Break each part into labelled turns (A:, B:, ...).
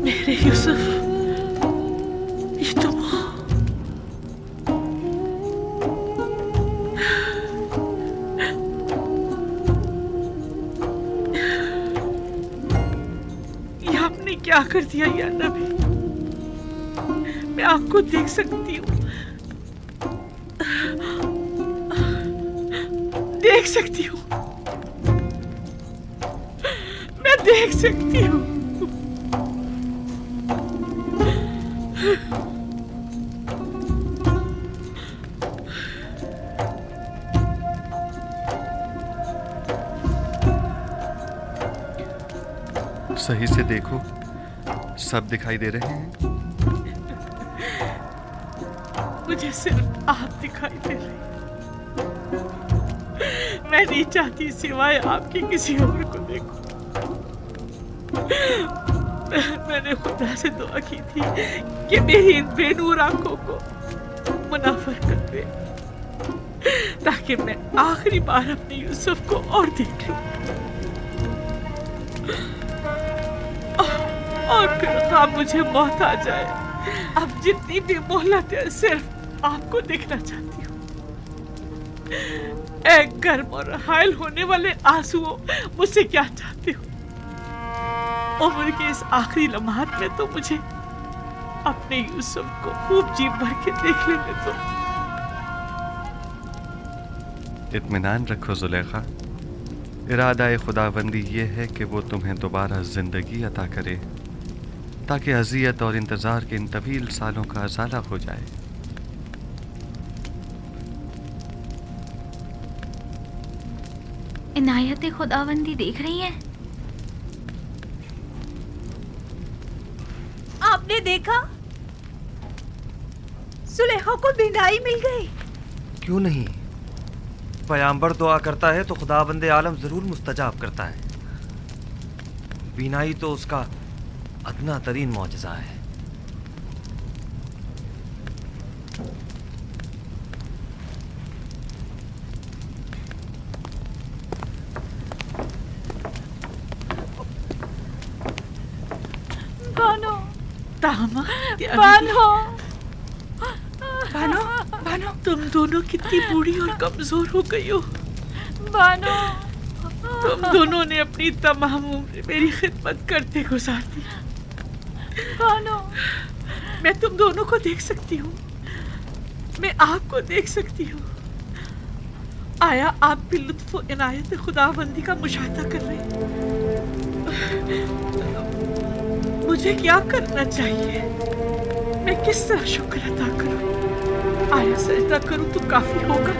A: میرے یوسف، یہ تم ہو؟ یہ آپ نے کیا کر دیا یا نبی؟ میں آپ کو دیکھ سکتی ہوں، دیکھ سکتی ہوں، میں دیکھ سکتی ہوں۔
B: صحیح سے دیکھو، سب دکھائی دے رہے ہیں؟
A: مجھے صرف آپ دکھائی دے رہے ہیں۔ میں نہیں چاہتی سوائے آپ کی کسی اور کو دیکھوں۔ میں نے خدا سے دعا کی تھی کہ میری ان بے نور آنکھوں کو منور کر دے، تاکہ میں آخری بار اپنے یوسف کو اور دیکھ لوں، اور پھر خواب مجھے موت آ جائے۔ اب جتنی بھی مہلت ہے، صرف آپ کو دیکھنا چاہتی ہوں۔ اے گرم اور حائل ہونے والے آنسوؤں، مجھ سے کیا چاہتے ہو؟ عمر کے اس آخری لمحات میں تو مجھے اپنے یوسف کو خوب جی بھر کے دیکھ لینے دو۔
B: اطمینان رکھو زلیخا، ارادہ خداوندی یہ ہے کہ وہ تمہیں دوبارہ زندگی عطا کرے تاکہ اذیت اور انتظار کے ان طویل سالوں کا ازالہ ہو جائے۔
C: عنایت خداوندی دیکھ رہی ہیں؟
D: آپ نے دیکھا؟ زلیخا کو بینائی مل گئی۔
E: کیوں نہیں؟ پیامبر دعا کرتا ہے تو خداوند عالم ضرور مستجاب کرتا ہے۔ بینائی تو اس کا ادنا ترین معجزہ ہے۔
D: بانو،
A: بانو،
D: بانو، بانو،
A: تم دونوں کتنی بوڑھی اور کمزور ہو گئی ہو۔
D: بانو،
A: تم دونوں نے اپنی تمام عمر میری خدمت کرتے گزار دی۔
D: بانو،
A: میں تم دونوں کو دیکھ سکتی ہوں، میں آپ کو دیکھ سکتی ہوں۔ آیا آپ بھی لطف و عنایت خداوندی کا مشاہدہ کر رہے ہیں؟ مجھے کیا کرنا چاہیے؟ میں کس طرح شکر ادا کروں؟ آیا سجدہ کروں تو کافی ہوگا؟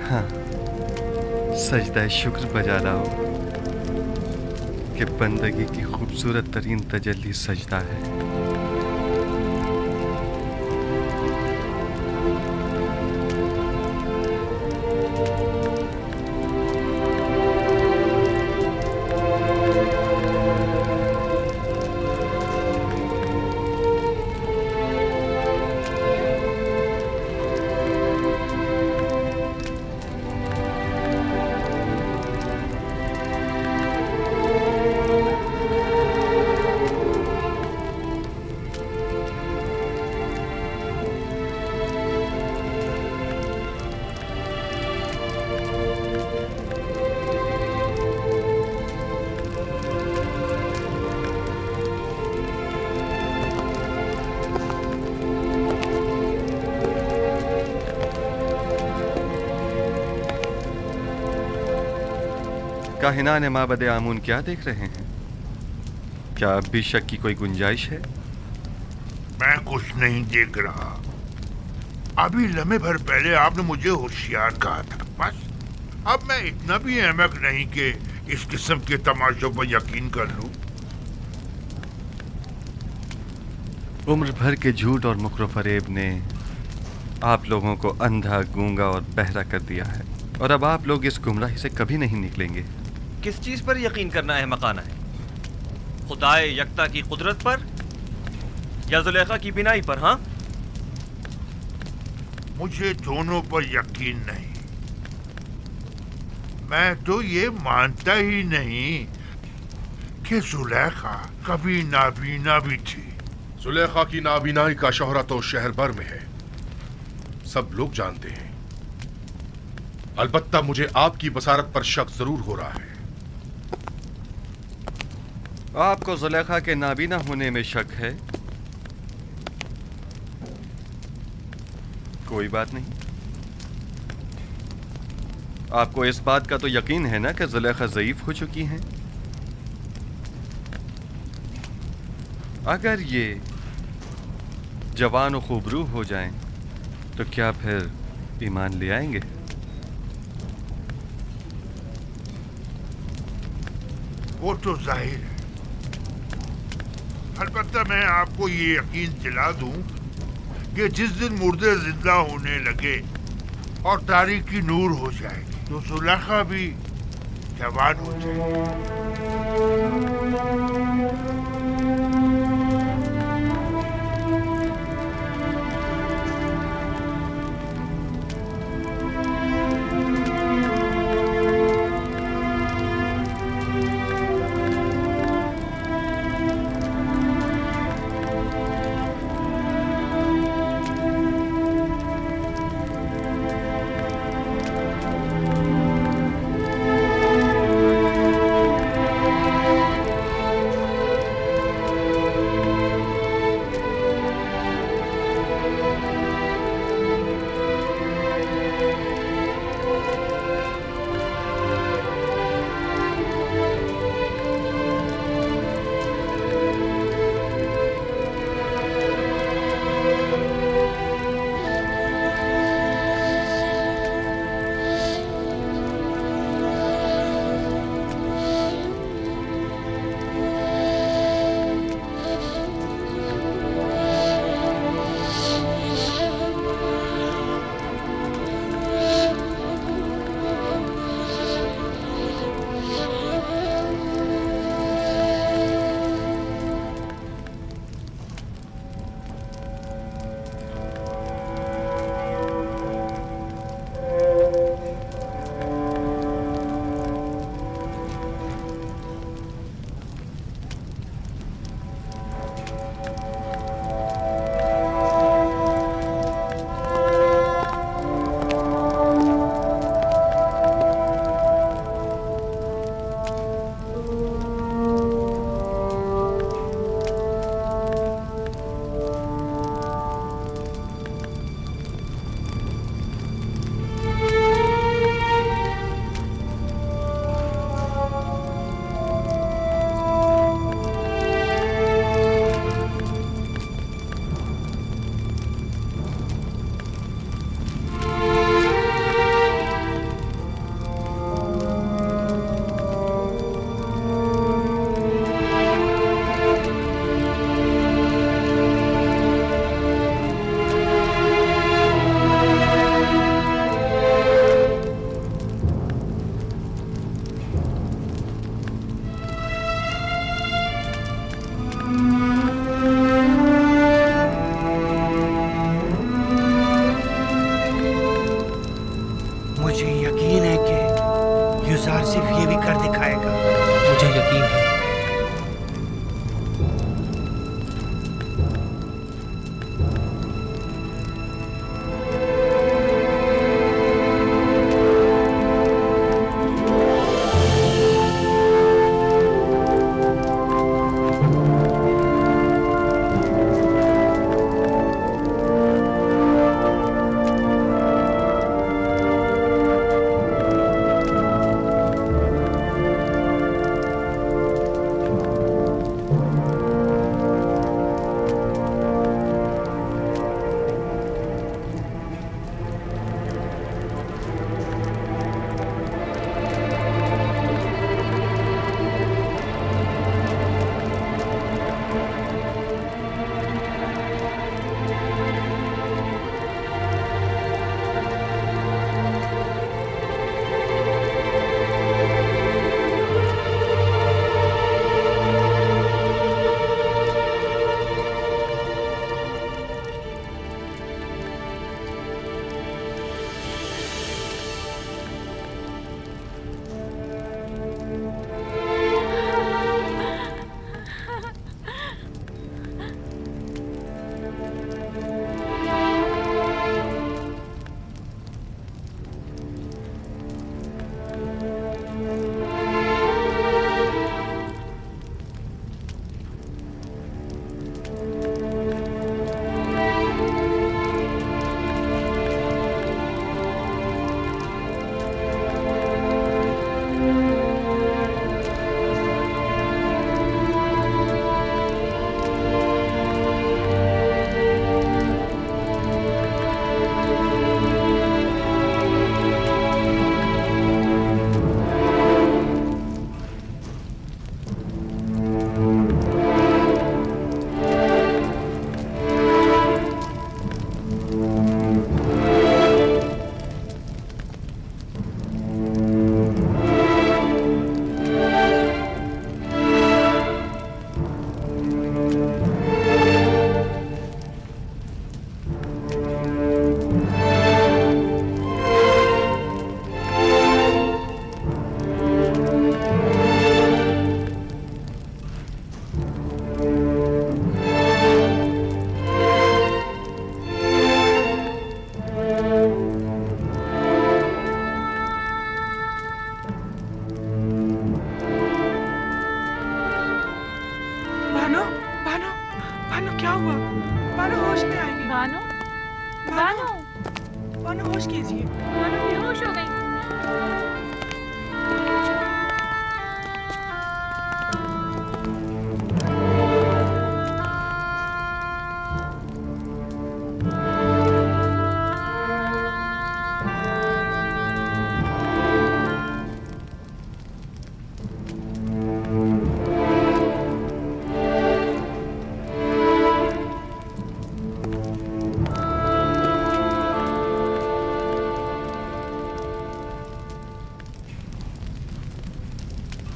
B: ہاں، سجدہ شکر بجا لاؤ کہ بندگی کی خوبصورت ترین تجلی سجدہ ہے۔ کاہنان معبد آمون کیا دیکھ رہے ہیں؟ کیا اب بھی شک کی کوئی گنجائش ہے؟
F: میں کچھ نہیں دیکھ رہا۔ ابھی لمحے بھر پہلے آپ نے مجھے ہوشیار کہا تھا، بس اب میں اتنا بھی احمق نہیں کہ اس قسم کے تماشوں پر یقین کر لوں۔
B: عمر بھر کے جھوٹ اور مکر و فریب نے آپ لوگوں کو اندھا، گونگا اور بہرا کر دیا ہے، اور اب آپ لوگ اس گمراہی سے کبھی نہیں نکلیں گے۔
E: کس چیز پر یقین کرنا احمقانہ ہے؟ خدائے یکتا کی قدرت پر یا زلیخا کی بینائی پر؟ ہاں،
F: مجھے دونوں پر یقین نہیں۔ میں تو یہ مانتا ہی نہیں کہ زلیخا کبھی نابینا بھی تھی.
G: زلیخا کی نابینائی کا شہرہ تو شہر بھر میں ہے، سب لوگ جانتے ہیں. البتہ مجھے آپ کی بصارت پر شک ضرور ہو رہا ہے.
B: آپ کو زلیخا کے نابینا ہونے میں شک ہے؟ کوئی بات نہیں. آپ کو اس بات کا تو یقین ہے نا کہ زلیخا ضعیف ہو چکی ہیں؟ اگر یہ جوان و خوبرو ہو جائیں تو کیا پھر ایمان لے آئیں گے؟
F: وہ تو ظاہر ہے. البتہ میں آپ کو یہ یقین دلا دوں کہ جس دن مردے زندہ ہونے لگے اور تاریکی نور ہو جائے گی تو زلیخا بھی جوان ہو جائے گی.
H: बानो बानो बानो क्या हुआ? बानो होश में आइए।
D: बानो
H: बानो
D: बानो
H: बानो होश कीजिए।
D: बानो बेहोश हो गई।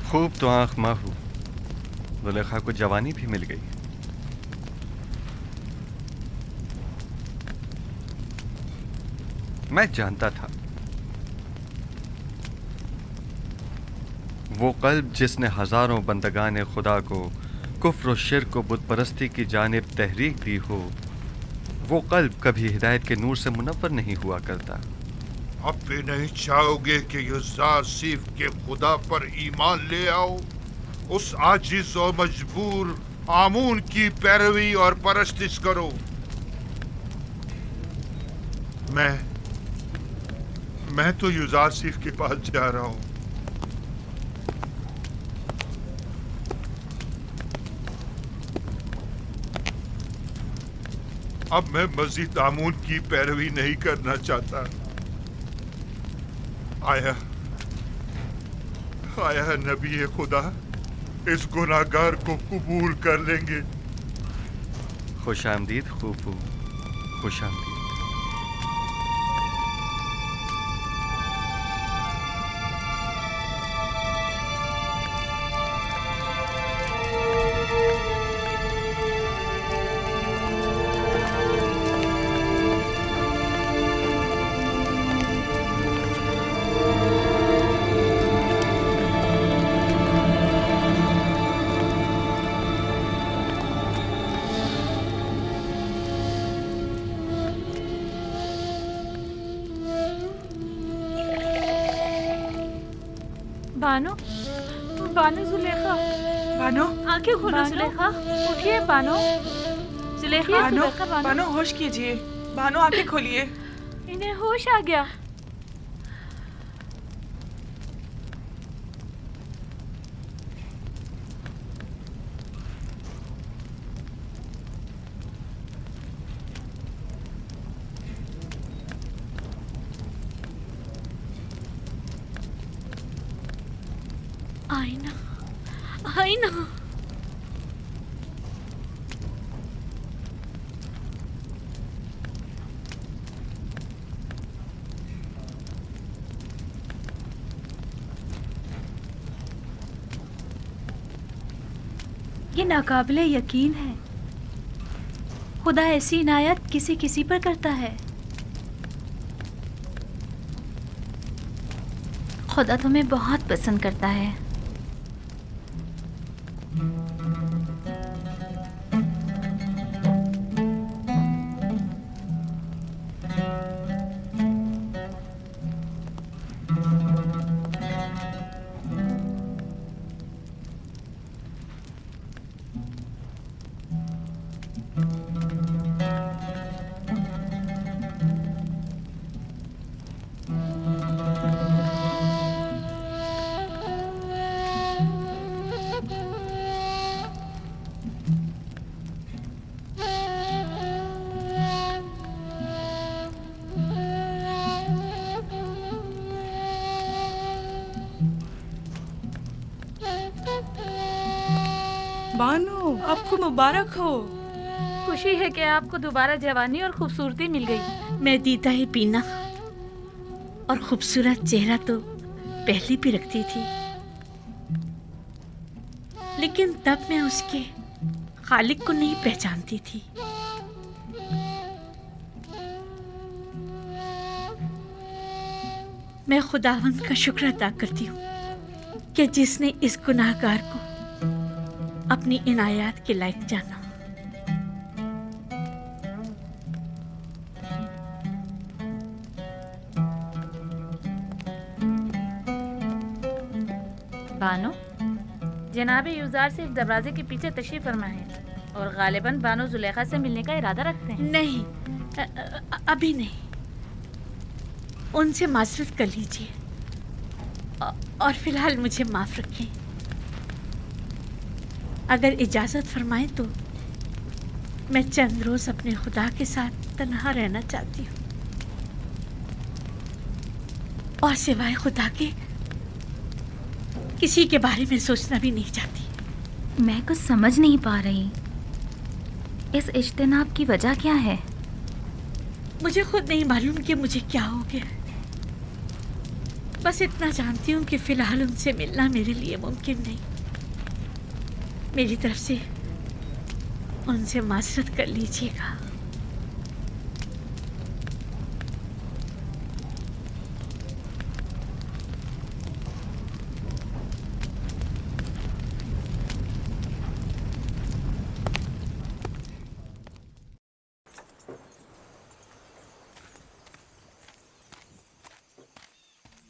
B: खूब तो आंख माहू, जुलेखा को जवानी भी मिल गई। मैं जानता था वो कल्ब जिसने हजारों बंदगान खुदा को कुफ्र और शिर्क को बुत परस्ती की जानिब तहरीक दी हो, वो कल्ब कभी हिदायत के नूर से मुनव्वर नहीं हुआ करता।
F: अब भी नहीं चाहोगे कि युज़ार सीफ के खुदा पर ईमान ले आओ, उस आजिज और मजबूर आमून की पैरवी और परस्तिश करो। मैं तो युज़ार सीफ के पास जा रहा हूं। अब मैं मजीद आमून की पैरवी नहीं करना चाहता। आया नबी खुदा इस गुनाहगार को कबूल कर लेंगे।
B: खुश आमदीद खूफू, खुश आमदीद।
D: बानो बानो जुलेखा,
H: बानो
C: आंखें खोलो
D: बानो
C: जुलेखा।
D: उठिए बानो।
C: जुलेखा
H: बानो
D: जुलेखा, बानो।
H: बानो होश कीजिए। बानो आंखें खोलिए।
D: इन्हें होश आ गया।
C: आईना, आईना। ये नाकाबिले यकीन है, खुदा ऐसी इनायत किसी किसी पर करता है। खुदा तुम्हें बहुत पसंद करता है।
H: बानो आपको मुबारक हो।
D: खुशी है कि आपको दोबारा जवानी और खूबसूरती मिल गई।
A: मैं दीदा ही पीना और खूबसूरत चेहरा तो पहले भी रखती थी, लेकिन तब मैं उसके खालिक को नहीं पहचानती थी। मैं खुदावंद का शुक्र अदा करती हूँ कि जिसने इस गुनाहगार को अपनी इनायत के लायक जाना।
D: बानो, जनाब यूजार सिर्फ दरवाजे के पीछे तशरीफ फरमा है और गालिबन बानो जुलेखा से मिलने का इरादा रखते हैं।
A: नहीं, अभी नहीं। उनसे माजरत कर लीजिए और फिलहाल मुझे माफ रखें। अगर इजाज़त फरमाएं तो मैं चंद रोज़ अपने खुदा के साथ तन्हा रहना चाहती हूँ और सिवाय खुदा के किसी के बारे में सोचना भी नहीं चाहती।
C: मैं कुछ समझ नहीं पा रही, इस इज्तिनाब की वजह क्या है?
A: मुझे खुद नहीं मालूम कि मुझे क्या हो गया। बस इतना जानती हूँ कि फिलहाल उनसे मिलना मेरे लिए मुमकिन नहीं। मेरी तरफ से उनसे माजरत कर लीजिएगा।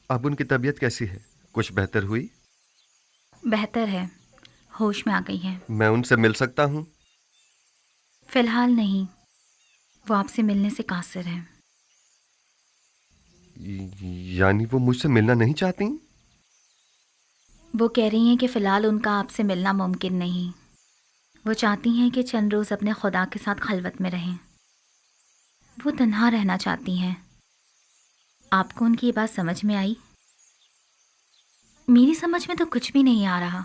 B: अब उनकी तबीयत कैसी है? कुछ बेहतर हुई?
C: बेहतर है, होश में आ गई है।
B: मैं उनसे मिल सकता हूँ?
C: फिलहाल नहीं, वो आपसे मिलने से कासिर है।
B: यानी वो मुझसे मिलना नहीं चाहती?
C: वो कह रही हैं कि फ़िलहाल उनका आपसे मिलना मुमकिन नहीं। वो चाहती हैं कि चंद रोज़ अपने खुदा के साथ खलवत में रहें। वो तन्हा रहना चाहती हैं। आपको उनकी ये बात समझ में आई? मेरी समझ में तो कुछ भी नहीं आ रहा।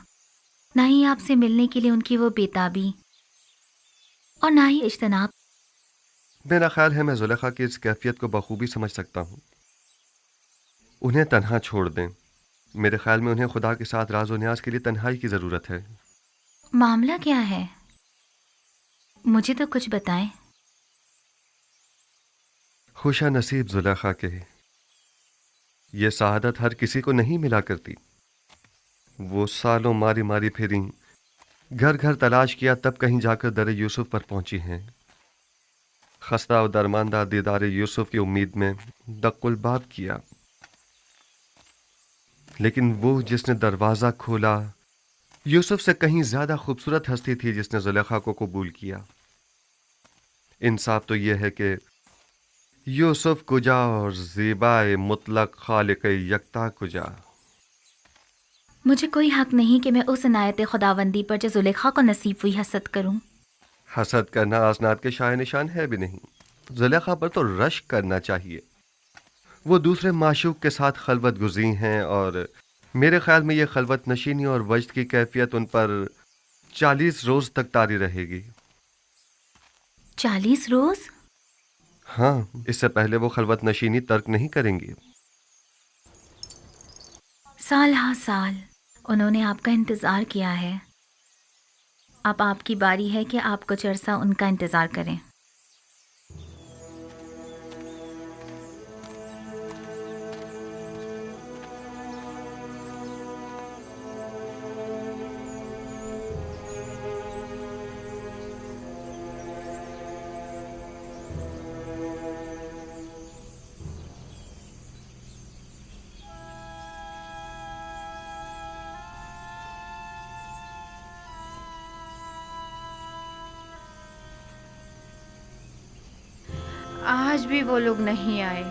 C: ना ही आपसे मिलने के लिए उनकी वो बेताबी और ना ही इज्तिनाब।
B: मेरा ख्याल है मैं जुलेखा की इस कैफियत को बखूबी समझ सकता हूँ। उन्हें तन्हा छोड़ दें। मेरे ख्याल में उन्हें खुदा के साथ राज व न्याज के लिए तन्हाई की ज़रूरत है।
C: मामला क्या है? मुझे तो कुछ बताएं।
B: खुशा नसीब जुलेखा के, ये सआदत हर किसी को नहीं मिला करती। वो सालों मारी मारी फिरी, घर घर तलाश किया, तब कहीं जाकर दर यूसुफ पर पहुंची हैं। खस्ता और दरमानदा दीदार यूसुफ की उम्मीद में दक्कुल बाब किया, लेकिन वो जिसने दरवाज़ा खोला यूसुफ से कहीं ज़्यादा खूबसूरत हस्ती थी जिसने जुलेखा को कबूल किया। इंसाफ तो यह है कि यूसुफ कुजा और ज़ेबाए मुतलक खालिक यकता कुजा।
C: मुझे कोई हक नहीं कि मैं उस इनायत खुदावंदी पर जो जुलेखा को नसीब हुई हसद करूं।
B: हसद करना आसनाद के शाय निशान है भी नहीं। जुलेखा पर तो रश्क करना चाहिए। वो दूसरे माशूक के साथ खलवत गुज़ी हैं और मेरे ख्याल में ये खलवत नशीनी और वजद की कैफियत उन पर 40 रोज़ तक तारी रहेगी।
C: 40 रोज़?
B: हाँ, इससे पहले वो खलवत नशीनी तर्क नहीं करेंगी।
C: साल हाँ साल उन्होंने आपका इंतज़ार किया है। अब आपकी बारी है कि आप कुछ अरसा उनका इंतज़ार करें।
I: आज भी वो लोग नहीं आए।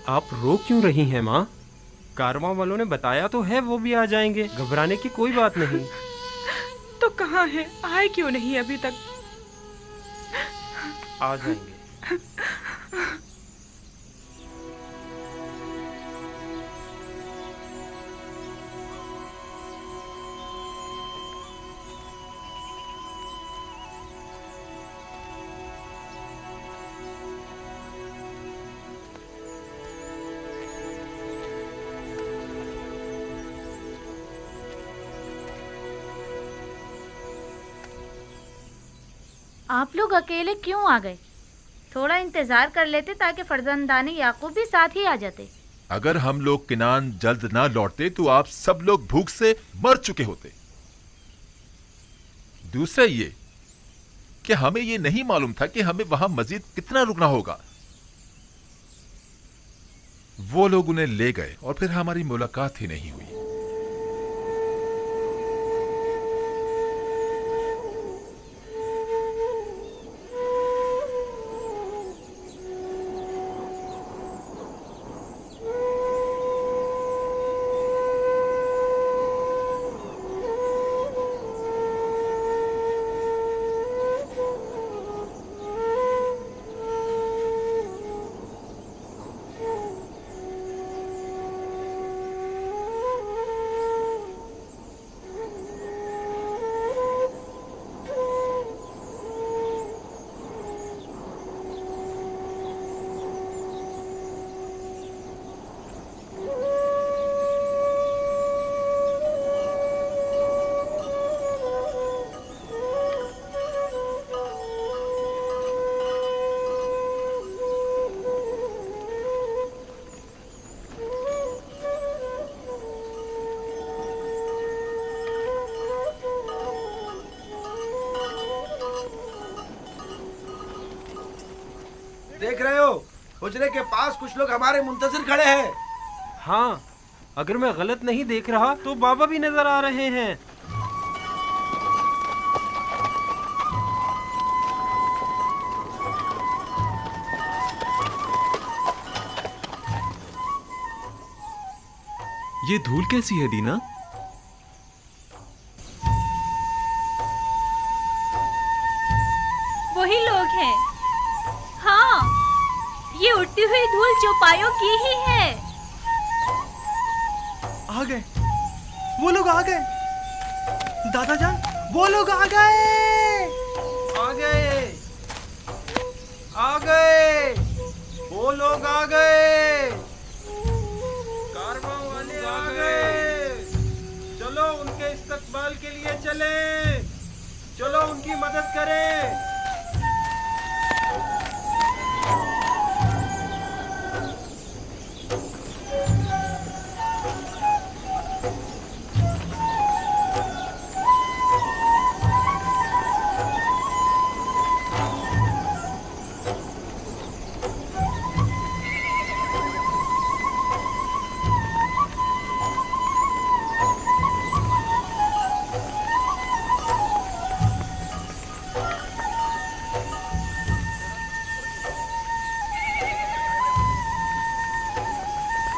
H: आप रो क्यों रही हैं माँ? कारवां वालों ने बताया तो है वो भी आ जाएंगे, घबराने की कोई बात नहीं।
J: तो कहाँ है? आए क्यों नहीं अभी तक?
H: आ जाएंगे।
D: आप लोग अकेले क्यों आ गए? थोड़ा इंतजार कर लेते ताकि फर्जंदानी याकूब भी साथ ही आ जाते।
I: अगर हम लोग किनान जल्द ना लौटते तो आप सब लोग भूख से मर चुके होते। दूसरा ये कि हमें ये नहीं मालूम था कि हमें वहां मजीद कितना रुकना होगा। वो लोग उन्हें ले गए और फिर हमारी मुलाकात ही नहीं हुई।
K: देख रहे हो, हुजरे के पास कुछ लोग हमारे मुंतजिर खड़े हैं।
H: हाँ, अगर मैं गलत नहीं देख रहा तो बाबा भी नजर आ रहे हैं।
L: ये धूल कैसी है दीना?
M: वही लोग हैं। हाँ, ये उड़ती हुई धूल चौपायों की ही है।
K: आ गए, वो लोग आ गए। दादा जान, वो लोग आ गए।
H: आ गए, आ गए, वो लोग आ गए, कारवां वाले आ गए। चलो उनके इस्तकबाल के लिए चलें, चलो उनकी मदद करें।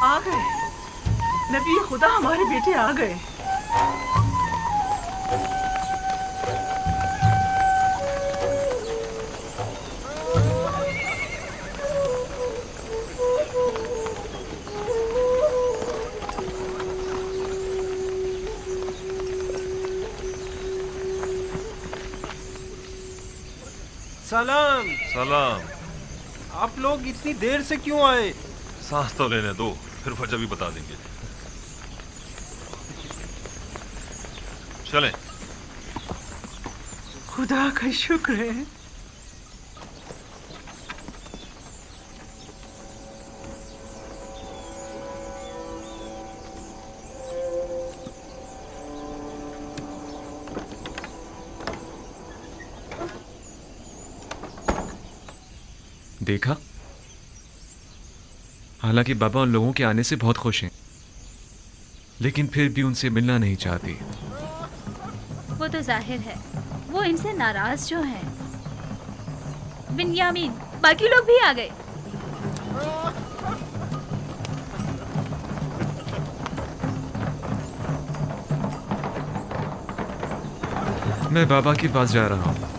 A: आ गए, नबी खुदा हमारे बेटे आ गए।
H: सलाम।
E: सलाम।
H: आप लोग इतनी देर से क्यों आए?
E: सांस तो लेने दो, फिर वजह भी बता देंगे। चलें।
A: खुदा का शुक्र है।
L: देखा, हालांकि बाबा उन लोगों के आने से बहुत खुश हैं, लेकिन फिर भी उनसे मिलना नहीं चाहती।
M: वो तो जाहिर है, वो इनसे नाराज जो हैं। बिन्यामीन, बाकी लोग भी आ गए।
L: मैं बाबा के पास जा रहा हूँ।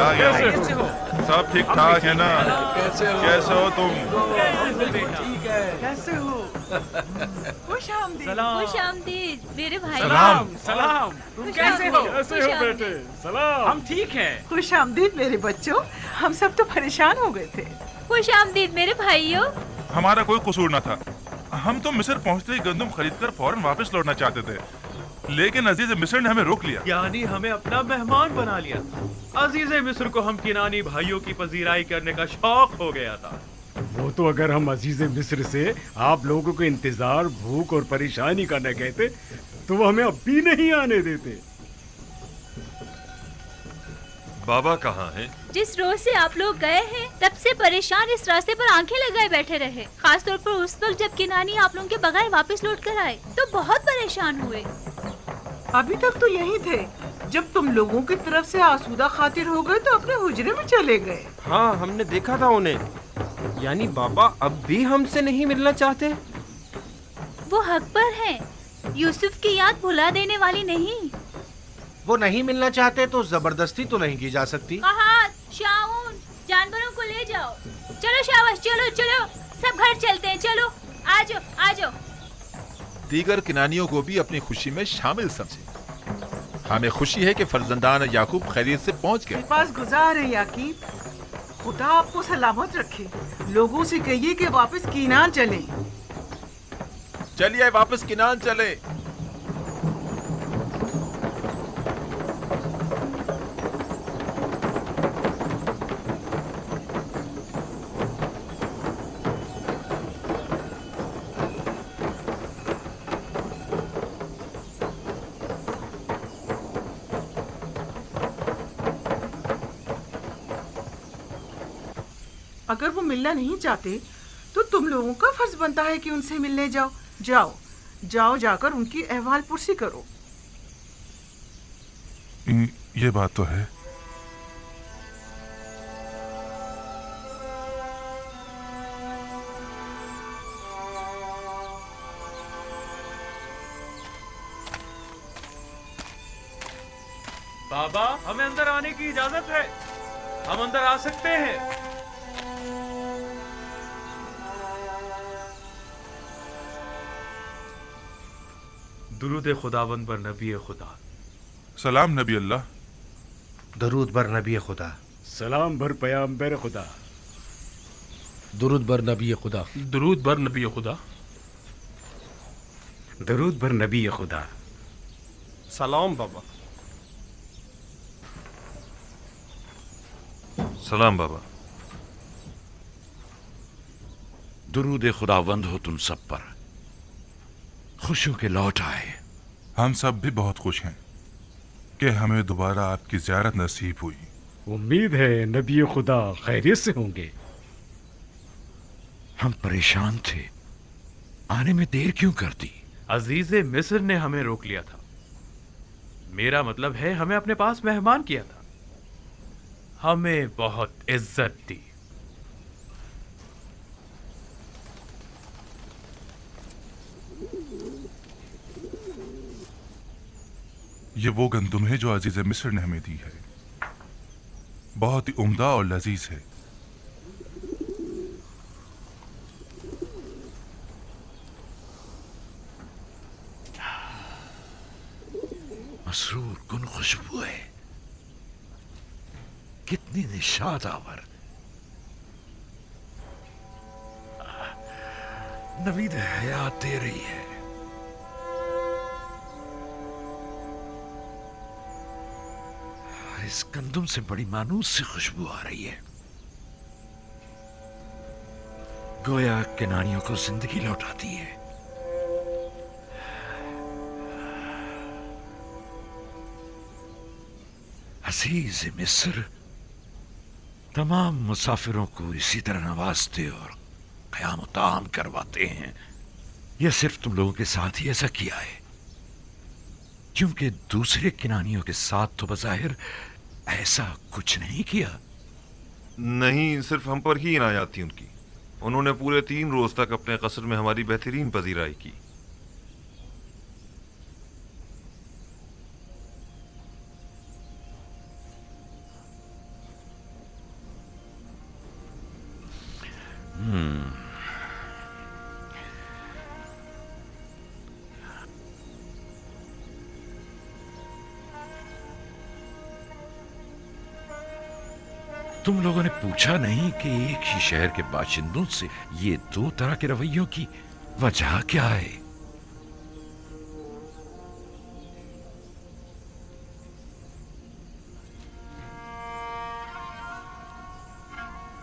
N: आ गया
H: कैसे हो?
N: सब ठीक ठाक है ना? कैसे हो तुम?
H: ठीक है। कैसे हो?
M: खुश आमदीद।
H: सलाम।
M: खुश आमदीद मेरे भाई।
H: सलाम सलाम। तुम
M: खुश
H: कैसे हो?
M: आमदीद,
H: कैसे
M: खुश
H: हो बेटे? सलाम। हम ठीक हैं।
A: खुश आमदीद मेरे बच्चों, हम सब तो परेशान हो गए थे।
M: खुश आमदीद मेरे भाइयों।
N: हमारा कोई कसूर न था। हम तो मिस्र पहुंचते ही गंदम खरीदकर फौरन वापस लौटना चाहते थे, लेकिन अजीज मिस्र ने हमें रोक लिया।
H: यानी हमें अपना मेहमान बना लिया। अजीज मिस्र को हम किनानी भाइयों की पजीराई करने का शौक हो गया था।
O: वो तो अगर हम अजीज मिस्र से आप लोगों को इंतजार, भूख और परेशानी करने कहते तो वो हमें अब भी नहीं आने देते।
E: बाबा कहाँ हैं?
M: जिस रोज से आप लोग गए हैं तब से परेशान इस रास्ते पर आंखें लगाए बैठे रहे। खास तौर पर उस वक्त जब किनानी आप लोगों के बगैर वापस लौट कर आए तो बहुत परेशान हुए।
A: अभी तक तो यही थे, जब तुम लोगों की तरफ से आसूदा खातिर हो गए तो अपने हुजरे में चले गए।
H: हाँ, हमने देखा था उन्हें। यानी बाबा अब भी हमसे नहीं मिलना चाहते?
M: वो हक पर हैं। यूसुफ की याद भुला देने वाली नहीं।
P: वो नहीं मिलना चाहते तो जबरदस्ती तो नहीं की जा सकती।
M: कहात, शाऊन, जानवरों को ले जाओ। चलो शाबाश, चलो चलो, सब घर चलते हैं। चलो आ जाओ आ जाओ।
I: दीगर किनानियों को भी अपनी खुशी में शामिल समझे। हमें खुशी है कि फर्जंदान याकूब खैरियत से पहुंच गए।
A: पास गुजार है याकीब, खुदा आपको सलामत रखे। लोगों से कहिए कि वापस कीनान चलें।
I: चलिए वापस किनान चले।
A: अगर वो मिलना नहीं चाहते तो तुम लोगों का फर्ज बनता है कि उनसे मिलने जाओ। जाओ जाओ, जाकर उनकी अहवाल पुरसी करो।
N: ये बात तो है।
H: बाबा, हमें अंदर आने की इजाजत है। हम अंदर आ सकते हैं। दुरूद खुदावंद पर नबी खुदा।
N: सलाम नबी अल्लाह।
P: दरूद बर नबी खुदा।
O: सलाम भर पैगंबर खुदा।
P: दुरूद बर नबी खुदा।
Q: दुरूद बर नबी खुदा।
O: दरूद बर नबी खुदा।
H: सलाम बाबा।
E: सलाम बाबा।
R: दुरूद खुदावंद हो तुम सब पर। खुशियों के लौट आए।
N: हम सब भी बहुत खुश हैं कि हमें दोबारा आपकी ज़ियारत नसीब हुई।
O: उम्मीद है नबी खुदा खैरियत से होंगे।
R: हम परेशान थे, आने में देर क्यों कर दी?
H: अजीज़े मिस्र ने हमें रोक लिया था। मेरा मतलब है हमें अपने पास मेहमान किया था, हमें बहुत इज्जत दी।
N: ये वो गंदुम है जो अजीज मिस्र ने हमें दी है। बहुत ही उम्दा और लजीज है।
R: मसरूर कुन खुशबू है, कितनी निशाद आवर। नवीद हयात दे रही है। इस गंदुम से बड़ी मानूस सी खुशबू आ रही है, गोया किनानियों को जिंदगी लौटाती है। अजीज मिस्र तमाम मुसाफिरों को इसी तरह नवाजते और क़याम ताम करवाते हैं। यह सिर्फ तुम लोगों के साथ ही ऐसा किया है, क्योंकि दूसरे किनानियों के साथ तो बज़ाहिर ऐसा कुछ नहीं किया।
E: नहीं, सिर्फ हम पर ही इनायत थी उनकी। उन्होंने पूरे 3 रोज तक अपने कसर में हमारी बेहतरीन पजीराई की।
R: तुम लोगों ने पूछा नहीं कि एक ही शहर के बाशिंदों से ये दो तरह के रवैयों की वजह क्या है?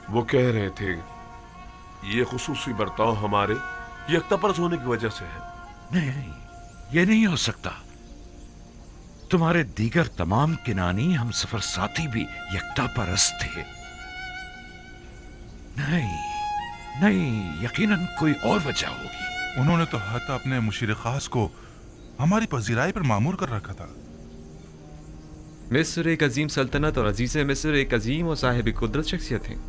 Q: वो कह रहे थे ये खुसूसी बर्ताव हमारे यकतापरस्त होने की वजह से है।
R: नहीं, ये नहीं हो सकता। तुम्हारे दीगर तमाम किनानी हम सफर साथी भी यकतापरस्त थे। नहीं, यकीनन कोई और वजह होगी।
N: उन्होंने तो हत्ता अपने मुशीर खास को हमारी पजीराई पर मामूर कर रखा था।
L: मिस्र एक अजीम सल्तनत और अजीज मिस्र एक अजीम और साहिब कुदरत शख्सियत हैं।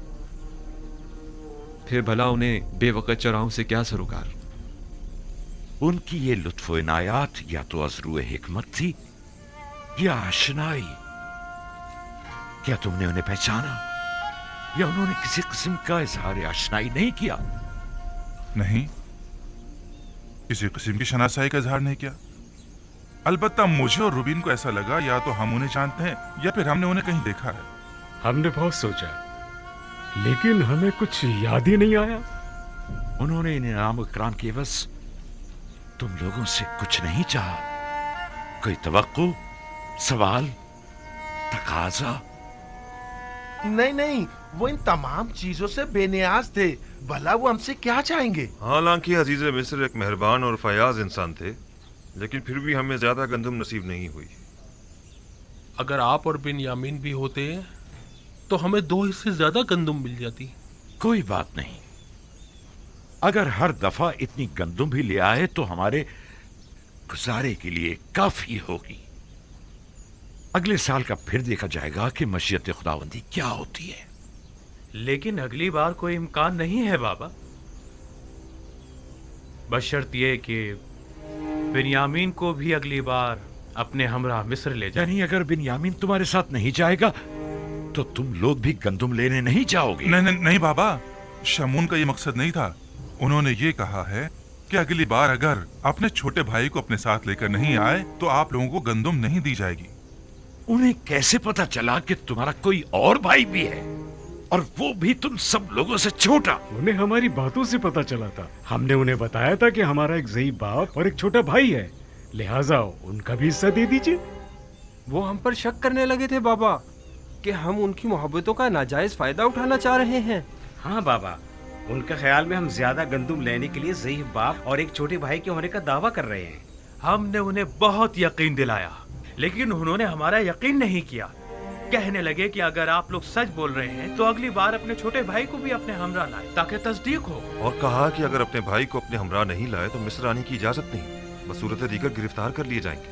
L: फिर भला उन्हें बेवकत चौराहों से क्या सरोकार?
R: उनकी ये लुत्फ इनायात या तो अज़रू हिकमत थी या आशनाई। क्या तुमने उन्हें पहचाना या उन्होंने किसी किस्म का इजहार आशनाई नहीं किया?
N: नहीं, किसी किस्म की शनासाई का इजहार नहीं किया। अलबत्ता मुझे और रुबीन को ऐसा लगा या तो हम उन्हें जानते हैं या फिर हमने उन्हें कहीं देखा है।
O: हमने बहुत सोचा, लेकिन हमें कुछ याद ही नहीं आया।
R: उन्होंने इनाम इकराम के एवज तुम लोगों से कुछ नहीं चाहा? कोई तवक्को, सवाल, तकाजा?
P: नहीं, वो इन तमाम चीजों से बेनियाज थे। भला वो हमसे क्या चाहेंगे?
E: हालांकि अजीज मिस्र एक मेहरबान और फयाज इंसान थे, लेकिन फिर भी हमें ज्यादा गंदम नसीब नहीं हुई।
S: अगर आप और बिन यामीन भी होते तो हमें 2 हिस्से ज्यादा गंदम मिल जाती।
R: कोई बात नहीं, अगर हर दफा इतनी गंदम भी ले आए तो हमारे गुजारे के लिए काफी होगी। अगले साल का फिर देखा जाएगा कि मशीयत खुदावंदी क्या होती है।
H: लेकिन अगली बार कोई इम्कान नहीं है बाबा, बशर्त ये कि बिन्यामीन को भी अगली बार अपने हमरा मिस्र ले जाए।
R: यानी अगर बिन्यामीन तुम्हारे साथ नहीं जाएगा तो तुम लोग भी गंदम लेने नहीं जाओगे?
N: नहीं बाबा, शमून का ये मकसद नहीं था। उन्होंने ये कहा है कि अगली बार अगर अपने छोटे भाई को अपने साथ लेकर नहीं आए तो आप लोगों को गंदम नहीं दी जाएगी।
R: उन्हें कैसे पता चला कि तुम्हारा कोई और भाई भी है, और वो भी तुम सब लोगों से छोटा?
O: उन्हें हमारी बातों से पता चला था। हमने उन्हें बताया था कि हमारा एक ज़ईफ बाप और एक छोटा भाई है, लिहाजा उनका भी हिस्सा दे दीजिए।
K: वो हम पर शक करने लगे थे बाबा कि हम उनकी मोहब्बतों का नाजायज फायदा उठाना चाह रहे हैं।
P: हाँ बाबा, उनके ख्याल में हम ज्यादा गंदम लेने के लिए ज़ईफ बाप और एक छोटे भाई के होने का दावा कर रहे हैं।
H: हमने उन्हें बहुत यकीन दिलाया, लेकिन उन्होंने हमारा यकीन नहीं किया। कहने लगे कि अगर आप लोग सच बोल रहे हैं तो अगली बार अपने छोटे भाई को भी अपने हमरा लाए ताकि तस्दीक हो।
E: और कहा कि अगर अपने भाई को अपने हमरा नहीं लाए तो मिस्र आने की इजाजत नहीं, बसूरत दीगर गिरफ्तार कर लिए जाएंगे।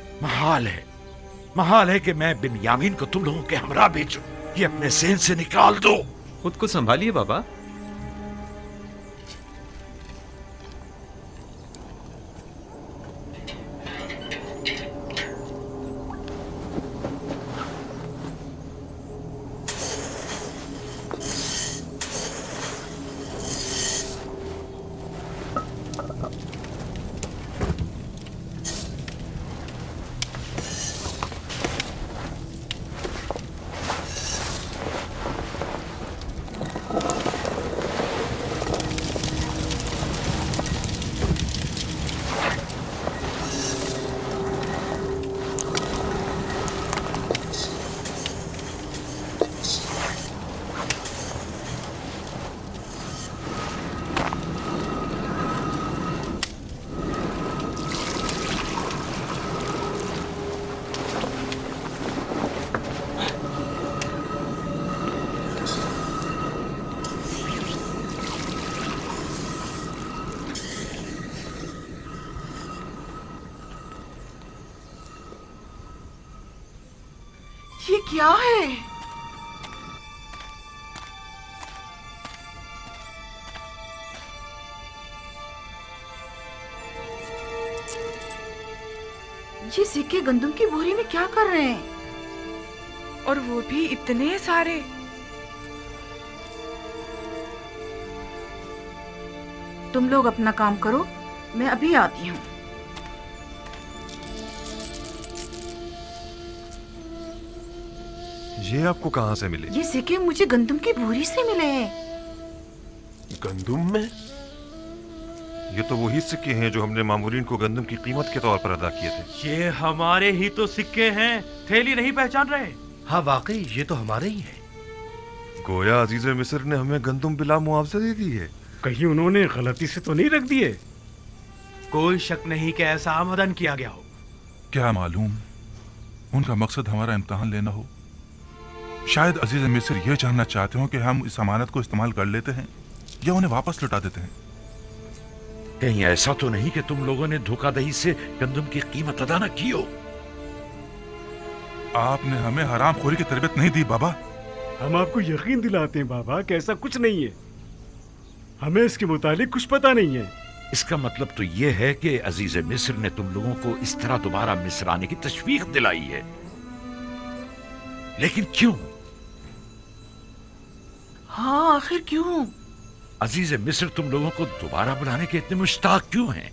R: महाल है कि मैं बिन्यामीन को तुम लोगों के हमरा भेजूं। ये अपने ज़हन से निकाल दो।
L: खुद को संभालिए बाबा।
A: ये क्या है?
J: ये सिक्के गंदम की बोरी में क्या कर रहे हैं? और वो भी इतने सारे। तुम लोग अपना काम करो, मैं अभी आती हूँ।
B: ये आपको कहाँ से मिले?
J: ये सिक्के मुझे गंदम की बोरी से मिले हैं।
Q: गंदम में?
B: ये तो वही सिक्के हैं जो हमने मामूरीन को गंदम की कीमत के तौर पर अदा किए थे।
H: ये हमारे ही तो सिक्के हैं, थैली नहीं पहचान रहे?
K: हाँ वाकई ये तो हमारे ही हैं।
B: गोया अजीज मिस्र ने हमें गंदम बिला मुआवजा दे दी है।
O: कहीं उन्होंने गलती से तो नहीं रख दिए?
H: कोई शक नहीं कि ऐसा आमदन किया गया हो।
N: क्या मालूम उनका मकसद हमारा इम्तिहान लेना हो। शायद अजीज मिस्र ये जानना चाहते हो कि हम इस अमानत को इस्तेमाल कर लेते हैं या उन्हें वापस लौटा देते हैं।
R: कहीं ऐसा तो नहीं कि तुम लोगों ने धोखाधड़ी से गंदम की कीमत अदा न की हो?
N: आपने हमें हरामखोरी की तरबियत नहीं दी बाबा।
O: हम आपको यकीन दिलाते हैं बाबा कि ऐसा कुछ नहीं है। हमें इसके मुतालिक कुछ पता नहीं है।
R: इसका मतलब तो यह है कि अजीज मिस्र ने तुम लोगों को इस तरह दोबारा मिस्र आने की तशवीक दिलाई है। लेकिन क्यों?
J: हाँ आखिर क्यों?
R: अजीज मिस्र तुम लोगों को दोबारा बुलाने के इतने मुश्ताक क्यों हैं?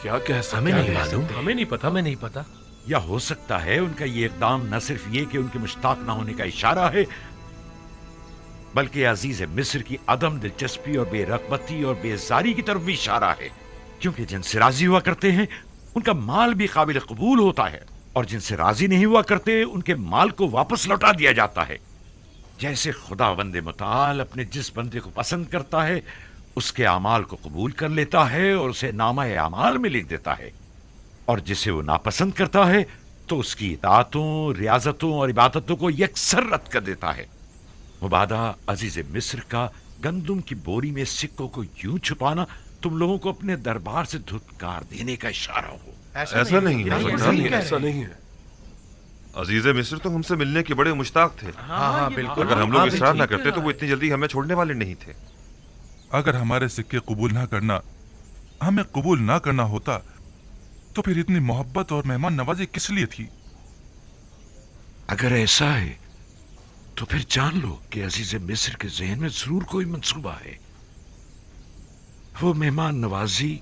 Q: क्या कह सकते?
S: हमें नहीं मालूम, हमें नहीं पता, हमें नहीं पता।
R: या हो सकता है उनका ये इकदाम न सिर्फ ये कि उनके मुश्ताक ना होने का इशारा है, बल्कि अजीज मिस्र की अदम दिलचस्पी और बेरगबती और बेजारी की तरफ भी इशारा है। क्योंकि जिनसे राजी हुआ करते हैं उनका माल भी काबिल कबूल होता है, और जिनसे राजी नहीं हुआ करते उनके माल को वापस लौटा दिया जाता है। जैसे खुदावंद मुताल अपने जिस बंदे को पसंद करता है उसके अमाल को कबूल कर लेता है और उसे नामा अमाल में लिख देता है, और जिसे वो नापसंद करता है तो उसकी इताअतों, रियाजतों और इबादतों को यकसर रद्द कर देता है। मुबादा अजीज मिस्र का गंदम की बोरी में सिक्कों को यूं छुपाना तुम लोगों को अपने दरबार से धुतकार देने का इशारा हो।
B: ऐसा नहीं है,
Q: ऐसा नहीं है।
B: अजीज मिस्र तो हमसे मिलने के बड़े मुश्ताक थे।
K: हाँ बिल्कुल।
B: अगर हम लोग इसरार ना करते तो वो इतनी जल्दी हमें छोड़ने वाले नहीं थे।
N: अगर हमारे सिक्के कबूल ना करना हमें कबूल ना करना होता तो फिर इतनी मोहब्बत और मेहमान नवाजी किस लिए थी?
R: अगर ऐसा है तो फिर जान लो कि अजीज मिस्र के ज़हन में जरूर कोई मंसूबा है। वो मेहमान नवाजी,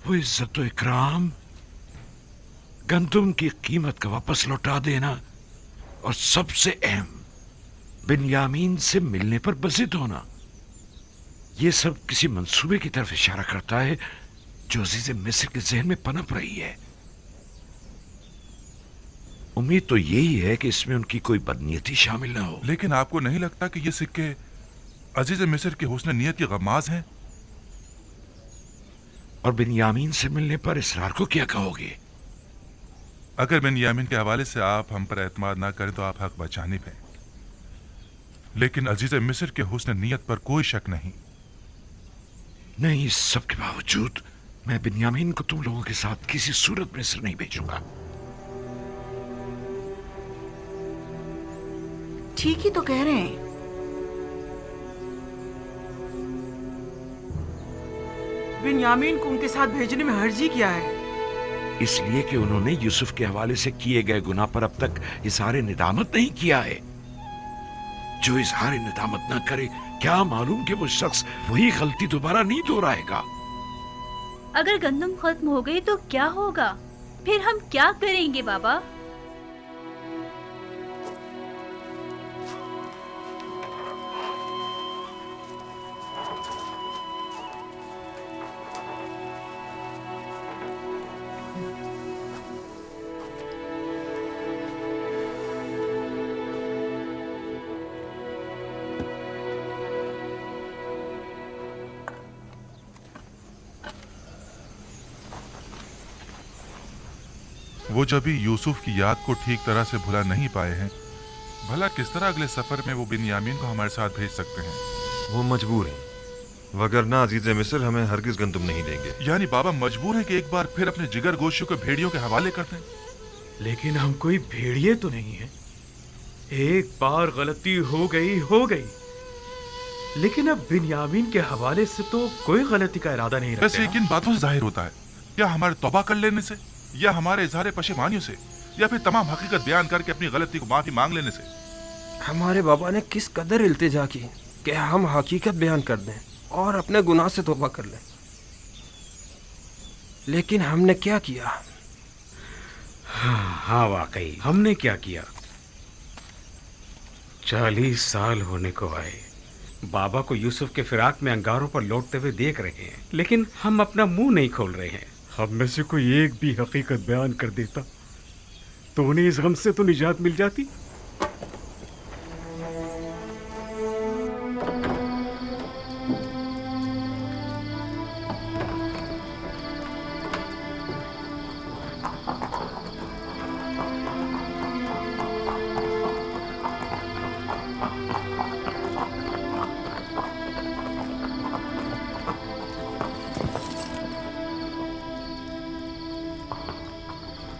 R: वो इज्जत व इकराम, गंदम की कीमत का वापस लौटा देना, और सबसे अहम बिन्यामीन से मिलने पर बज़िद होना, ये सब किसी मंसूबे की तरफ इशारा करता है जो अजीज मिस्र के ज़हन में पनप रही है। उम्मीद तो यही है कि इसमें उनकी कोई बदनीयती शामिल ना हो।
N: लेकिन आपको नहीं लगता कि ये सिक्के अजीज मिस्र के हुस्न नीयत की गमाज हैं?
R: और बिन्यामीन से मिलने पर इसरार को क्या कहोगे?
N: अगर बिन्यामीन के हवाले से आप हम पर एतमाद ना करें तो आप हक बचानिब हैं, लेकिन अजीज मिस्र के हुस्न नीयत पर कोई शक नहीं।
R: नहीं, इस सब के बावजूद मैं बिन्यामीन को तुम लोगों के साथ किसी सूरत में मिस्र नहीं भेजूंगा।
J: ठीक ही तो कह रहे हैं।
K: बिन्यामीन को उनके साथ भेजने में हर्जी क्या है?
R: इसलिए कि उन्होंने यूसुफ के हवाले से किए गए गुनाह पर अब तक इजहार निदामत नहीं किया है। जो इजहार निदामत ना करे, क्या मालूम कि वो शख्स वही गलती दोबारा नहीं दोहराएगा।
M: अगर गंदम खत्म हो गई तो क्या होगा? फिर हम क्या करेंगे बाबा?
N: वो जब भी यूसुफ की याद को ठीक तरह से भुला नहीं पाए हैं, भला किस तरह अगले सफर में वो बिन्यामीन को हमारे साथ भेज सकते हैं?
B: वो मजबूर हैं, वगरना अजीज मिस्र हमें हरगिज गंदुम नहीं देंगे।
N: यानी बाबा मजबूर है कि एक बार फिर अपने जिगर गोशों को भेड़ियों के हवाले कर दें?
H: लेकिन हम कोई भेड़िए तो नहीं है। एक बार गलती हो गई, लेकिन अब बिन्यामीन के हवाले से तो कोई गलती का इरादा नहीं रखते।
N: वैसे किन बातों से जाहिर होता है? या हमारे तौबा कर लेने से, या हमारे इजहार पशेमानियों से, या फिर तमाम हकीकत बयान करके अपनी गलती को माफी मांग लेने से?
K: हमारे बाबा ने किस कदर इल्तिजा की कि हम हकीकत बयान कर दें और अपने गुनाह से तौबा कर लें। लेकिन हमने क्या किया?
P: हाँ वाकई हमने क्या किया। 40 साल होने को आए, बाबा को यूसुफ के फिराक में अंगारों पर लौटते हुए देख रहे हैं, लेकिन हम अपना मुंह नहीं खोल रहे हैं।
O: हम में से कोई एक भी हकीकत बयान कर देता तो उन्हें इस गम से तो निजात मिल जाती।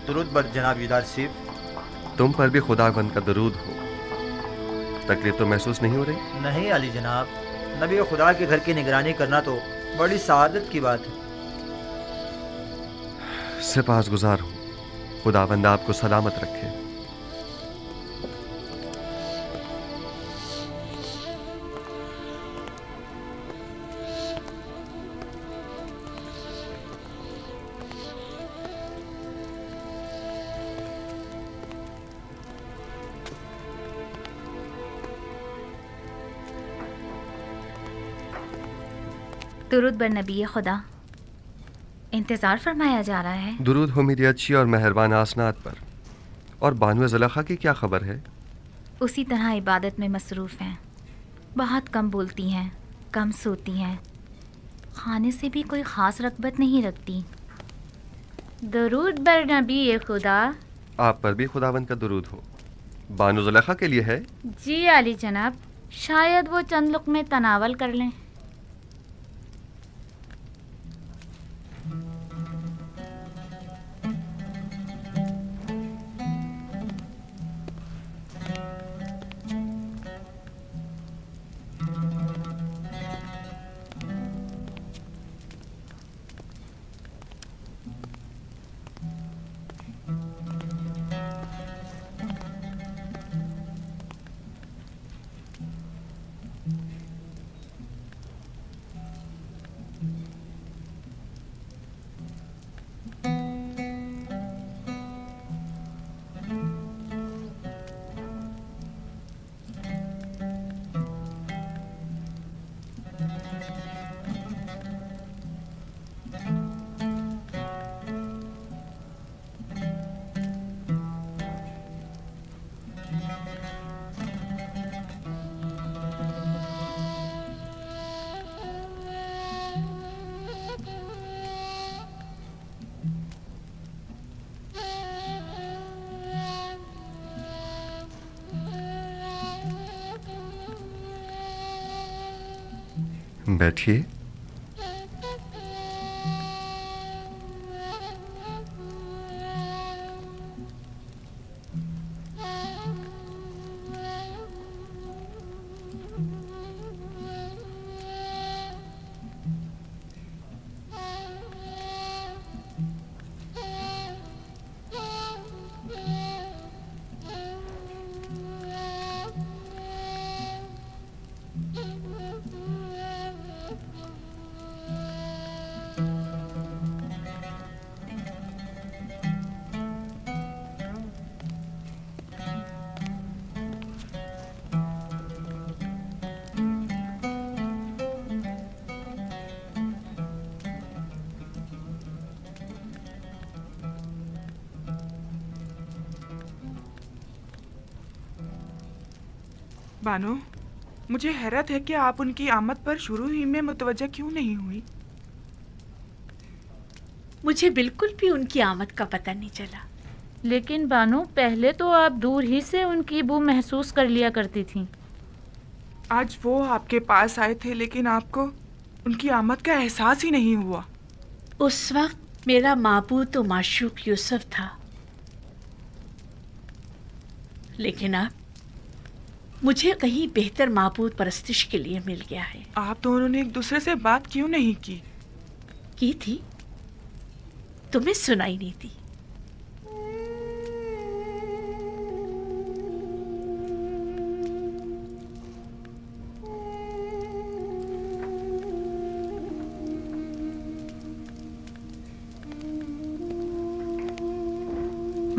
T: दुरूद बर जनाब युदार सिफ।
B: तुम पर भी खुदावंद का दरूद हो। तकलीफ तो महसूस नहीं हो रही?
T: नहीं अली जनाब, नबी खुदा के घर की निगरानी करना तो बड़ी सआदत की बात है।
B: सिपासगुजार हूँ। खुदावंद आपको सलामत रखे।
C: दुरूद बर नबी खुदा, इंतज़ार फरमाया जा रहा है।
B: दुरूद हो मेरी अच्छी और मेहरबान आसनात पर। और बानवे ज़ुलेखा की क्या खबर है?
C: उसी तरह इबादत में मसरूफ़ हैं। बहुत कम बोलती हैं, कम सोती हैं, खाने से भी कोई ख़ास रग़बत नहीं रखती।
D: दुरूद बर नबी खुदा।
B: आप पर भी खुदावंद का दुरूद हो। बानो ज़ुलेखा के लिए है?
D: जी आली जनाब, शायद वो चंद लुक़मे तनावल कर लें।
B: बैठिए।
J: बानो, मुझे हैरत है कि आप उनकी आमद पर शुरू ही में मुतवज्जा क्यों नहीं हुई।
A: मुझे बिल्कुल भी उनकी आमद का पता नहीं चला।
D: लेकिन बानो, पहले तो आप दूर ही से उनकी बू महसूस कर लिया करती थीं।
J: आज वो आपके पास आए थे, लेकिन आपको उनकी आमद का एहसास ही नहीं हुआ।
A: उस वक्त मेरा माबूद तो माशूक यूसुफ था, लेकिन अब मुझे कहीं बेहतर माबूद परस्तिश के लिए मिल गया है।
J: आप दोनों ने एक दूसरे से बात क्यों नहीं की?
A: की थी, तुम्हें सुनाई नहीं थी।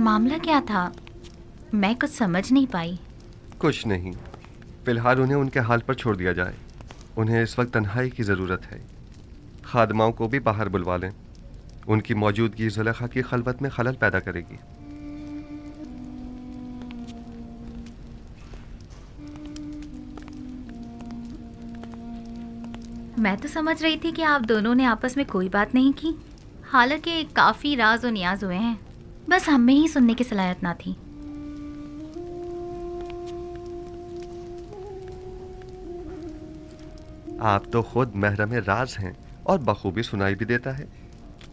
C: मामला क्या था? मैं कुछ समझ नहीं पाई।
B: कुछ नहीं, फिलहाल उन्हें उनके हाल पर छोड़ दिया जाए। उन्हें इस वक्त तन्हाई की ज़रूरत है। खादमाओं को भी बाहर बुलवा लें। उनकी मौजूदगी ज़ुलेखा की खलवत में खलल पैदा करेगी।
C: मैं तो समझ रही थी कि आप दोनों ने आपस में कोई बात नहीं की। हालांकि काफ़ी राज और नियाज हुए हैं, बस हम में ही सुनने की सलाहियत ना थी।
B: आप तो खुद महरम राज हैं और बखूबी सुनाई भी देता है।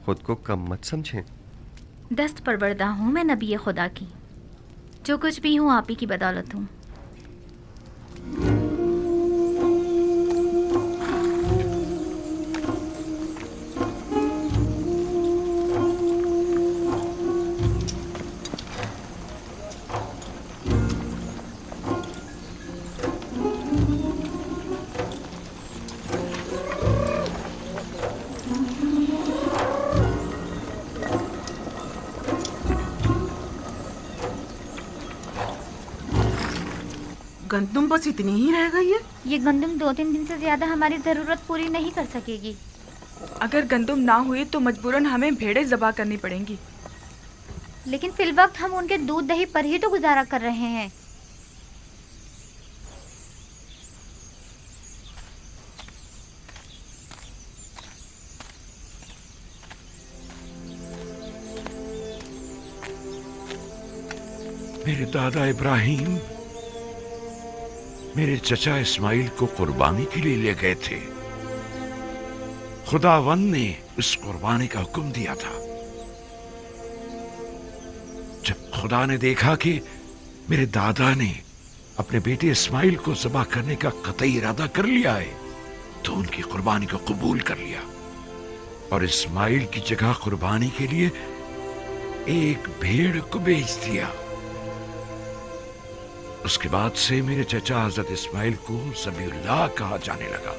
B: खुद को कम मत समझें।
C: दस्त परवरदा हूँ मैं नबी खुदा की। जो कुछ भी हूँ आप ही की बदौलत हूँ।
J: गंदुम बस इतनी ही रह गई है?
M: ये गंदुम 2-3 दिन से ज्यादा हमारी जरूरत पूरी नहीं कर सकेगी।
J: अगर गंदुम ना हुई तो मजबूरन हमें भेड़ें ज़बा करनी पड़ेंगी।
M: लेकिन फिल वक्त हम उनके दूध दही पर ही तो गुजारा कर रहे हैं।
R: मेरे दादा इब्राहिम मेरे चचा इस्माइल को कुर्बानी के लिए ले गए थे। खुदावंद ने उस कुर्बानी का हुक्म दिया था। जब खुदा ने देखा कि मेरे दादा ने अपने बेटे इस्माइल को ज़बह करने का कतई इरादा कर लिया है, तो उनकी कुर्बानी को कबूल कर लिया और इस्माइल की जगह कुर्बानी के लिए एक भेड़ को बेच दिया। उसके बाद से मेरे चचा हजरत इस्माइल को ज़बीउल्लाह कहा जाने लगा।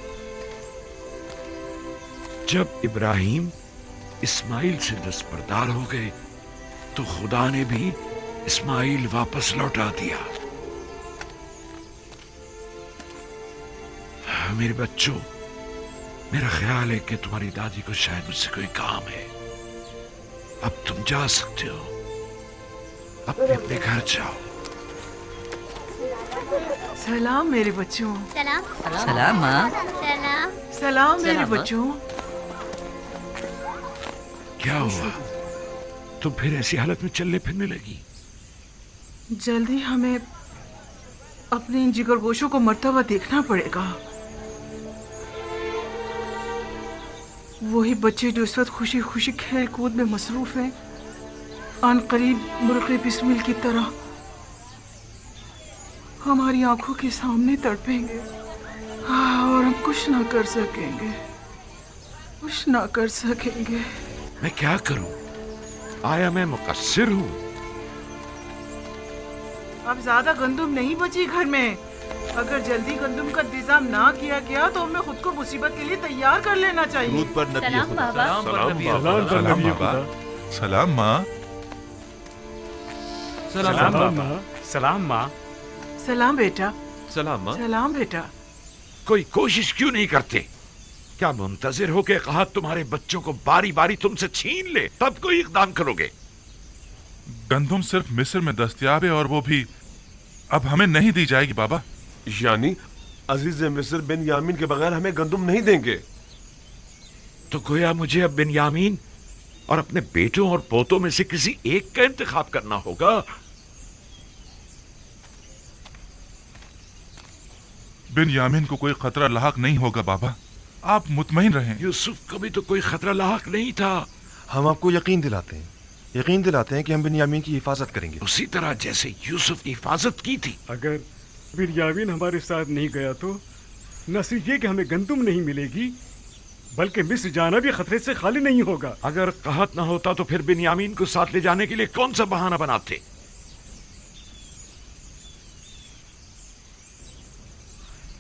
R: जब इब्राहिम इस्माइल से दस्तबरदार हो गए तो खुदा ने भी इस्माइल वापस लौटा दिया। मेरे बच्चों, मेरा ख्याल है कि तुम्हारी दादी को शायद मुझसे कोई काम है। अब तुम जा सकते हो। अपने अपने घर जाओ।
J: सलाम मेरे बच्चों।
M: सलाम।
J: सलाम माँ।
M: सलाम।
J: सलाम मेरे बच्चों।
R: क्या हुआ? तुम फिर ऐसी हालत में चलने फिरने लगी?
J: जल्दी हमें अपने इन जिगरगोशों को मरता हुआ देखना पड़ेगा। वही बच्चे जो इस वक्त खुशी खुशी खेल कूद में मसरूफ हैं, आन करीब मुर्गे बिस्मिल की तरह हमारी आंखों के सामने तड़पेंगे। और हम कुछ ना कर सकेंगे, कुछ ना कर सकेंगे।
R: मैं क्या करूं? आया मैं मुकस्सिर हूं?
J: अब ज्यादा गंदुम नहीं बची घर में। अगर जल्दी गंदुम का इंतजाम ना किया गया तो हमें खुद को मुसीबत के लिए तैयार कर लेना चाहिए।
N: सलाम बाबा। सलाम माँ।
P: सलाम माँ। सलाम माँ।
J: सलाम बेटा।
L: सलाम माँ।
J: सलाम बेटा।
R: कोई कोशिश क्यों नहीं करते? क्या मुंतजिर हो के कहा तुम्हारे बच्चों को बारी बारी तुमसे छीन ले तब कोई इकदाम करोगे?
N: गंदुम सिर्फ मिस्र में दस्तयाब है और वो भी अब हमें नहीं दी जाएगी बाबा।
Q: यानी अजीज मिस्र बिन्यामीन के बगैर हमें गंदुम नहीं देंगे?
R: तो गोया मुझे अब बिन्यामीन और अपने बेटों और पोतों में से किसी एक का इंतखाब करना होगा।
N: बिन्यामीन को कोई खतरा लाहक नहीं होगा बाबा, आप मुतमईन रहें।
R: यूसुफ को भी तो कोई खतरा लाहक नहीं था।
E: हम आपको यकीन दिलाते हैं कि हम बिन्यामीन की हिफाजत करेंगे,
R: उसी तरह जैसे यूसुफ की हिफाजत की थी।
O: अगर बिन्यामीन हमारे साथ नहीं गया तो न सिर्फ ये कि हमें गंदुम नहीं मिलेगी, बल्कि मिस्र जाना भी खतरे से खाली नहीं होगा।
R: अगर कहत ना होता तो फिर बिन्यामीन को साथ ले जाने के लिए कौन सा बहाना बनाते?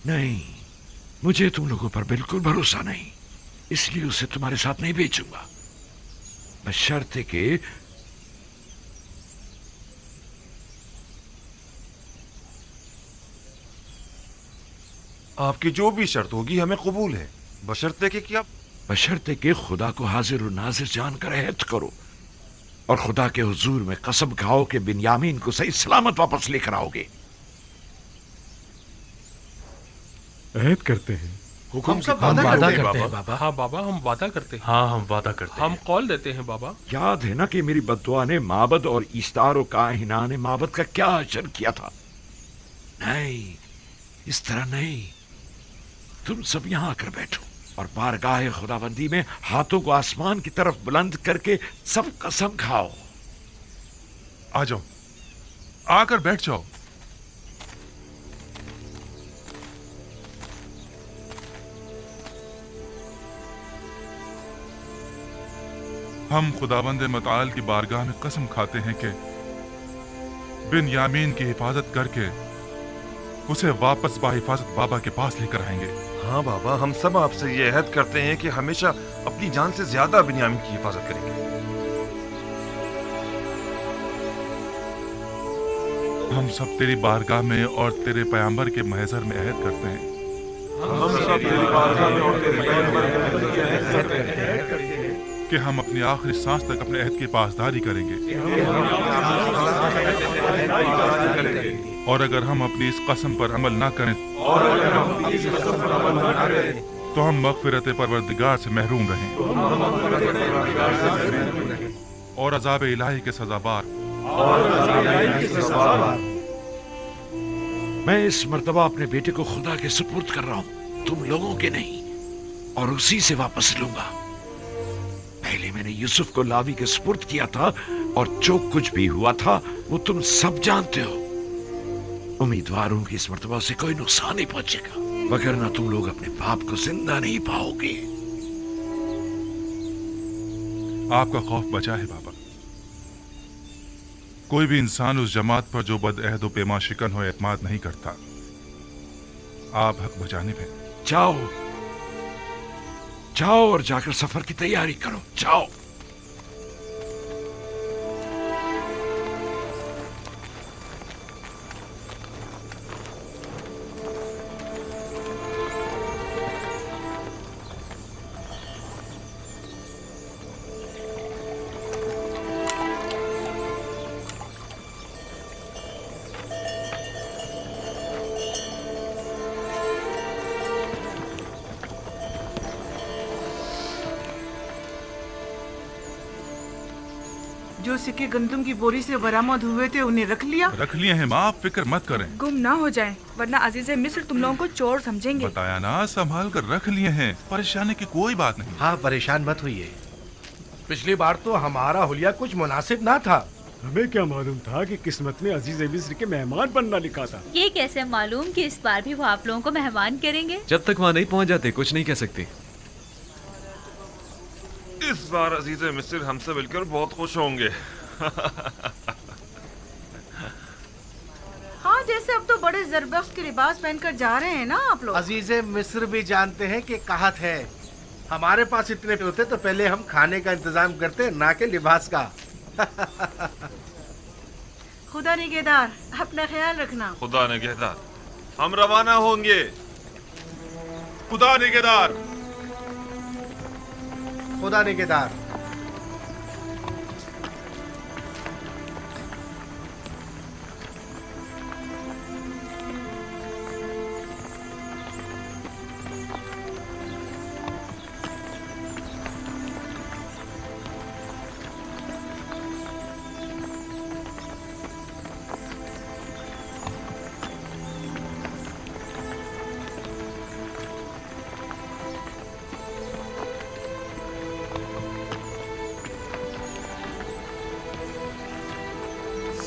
R: नहीं, मुझे तुम लोगों पर बिल्कुल भरोसा नहीं, इसलिए उसे तुम्हारे साथ नहीं भेजूंगा। बशर्ते कि
Q: आपकी जो भी शर्त होगी हमें कबूल है, बशर्ते कि क्या?
R: बशर्ते कि खुदा को हाजिर और नाजिर जानकर अहद करो और खुदा के हुजूर में कसम खाओ कि बिन्यामीन को सही सलामत वापस लेकर आओगे।
O: अहद करते हैं।
S: हुक्म से हम वादा करते हैं बाबा। हाँ बाबा, हम वादा करते हैं। हाँ, हम वादा करते हैं। हम कॉल देते हैं बाबा।
R: याद है ना कि मेरी बद्दुआ ने माबद और ईस्तार और काहिना ने माबद का क्या अशर किया था? नहीं, इस तरह नहीं। तुम सब यहाँ आकर बैठो और बारगाह खुदाबंदी में हाथों को आसमान की तरफ बुलंद करके सब कसम खाओ।
N: आ जाओ, आकर बैठ जाओ। हम खुदाबंद मताल की बारगाह में कसम खाते हैं कि बिन यामीन की हिफाजत करके उसे वापस बाहिफाजत बाबा के पास लेकर आएंगे।
E: हाँ बाबा, हम सब आपसे ये अहद करते हैं कि हमेशा अपनी जान से ज्यादा बिन्यामीन की हिफाजत करेंगे।
N: हम सब तेरी बारगाह में और तेरे पैगंबर के महज़र में अहद करते हैं।
Q: हम सब तेरी बारगाह में और तेरे पैगंबर के महज़र में अहद करते हैं
N: कि हम अपनी आखिरी सांस तक अपने अहद की पासदारी करेंगे और अगर हम अपनी इस कसम पर अमल ना करें तो हम मग़फ़िरत परवरदिगार से महरूम रहें और अज़ाब इलाही के सज़ाबार।
R: मैं इस मर्तबा अपने बेटे को खुदा के सुपुर्द कर रहा हूँ, तुम लोगों के नहीं, और उसी से वापस लूंगा। पहले मैंने यूसुफ को लावी के सुपुर्द किया था और जो कुछ भी हुआ था वो तुम सब जानते हो। उम्मीदवार हूं कि इस मर्तबा से कोई नुकसान नहीं पहुंचेगा, वगरना तुम लोग अपने बाप को जिंदा नहीं पाओगे।
N: आपका खौफ बचा है बाबा। कोई भी इंसान उस जमात पर जो बदअहद व पेमा शिकन हो एतमाद नहीं करता। आप हक बचाने में।
R: जाओ जाओ और जाकर सफर की तैयारी करो, जाओ।
J: जो सिक्के गंदम की बोरी से बरामद हुए थे उन्हें रख लिया?
N: रख लिए हैं माँ, आप फिक्र मत करें।
U: गुम ना हो जाए वरना अजीज मिस्र तुम लोगों को चोर समझेंगे।
N: बताया ना, संभाल कर रख लिए हैं, परेशानी की कोई बात नहीं।
K: हाँ, परेशान मत होइए। पिछली बार तो हमारा हुलिया कुछ मुनासिब ना था।
O: हमें क्या मालूम था कि किस्मत में अजीज मिस्र के मेहमान बनना लिखा था।
M: ये कैसे मालूम कि इस बार भी वो आप लोगों को मेहमान करेंगे?
L: जब तक वहाँ नहीं पहुँच जाते कुछ नहीं कह सकते।
E: इस बार अजीज मिस्र हमसे मिलकर बहुत खुश होंगे।
J: हाँ, जैसे अब तो बड़े जरबख्श के लिबास पहनकर जा रहे हैं ना आप लोग।
K: अजीज़े मिस्र भी जानते हैं कि कहत है। हमारे पास इतने होते तो पहले हम खाने का इंतजाम करते, ना कि लिबास का।
J: खुदा निगहदार, अपना ख्याल रखना।
E: खुदा निगहदार, हम रवाना होंगे।
N: खुदा निगहदार,
K: खुदा निगहदार।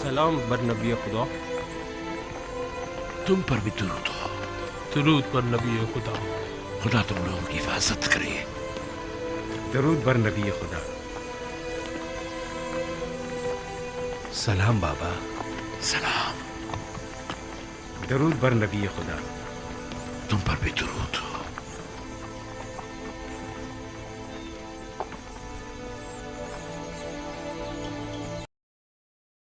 S: सलाम बर नबी खुदा।
R: तुम पर भी दुरूद हो।
S: दुरूद पर नबी खुदा।
R: खुदा तुम लोगों की हिफाजत करे।
P: दरूद बर नबी खुदा। सलाम बाबा।
R: सलाम।
P: दरूद बर नबी खुदा।
R: तुम पर भी दुरूद हो।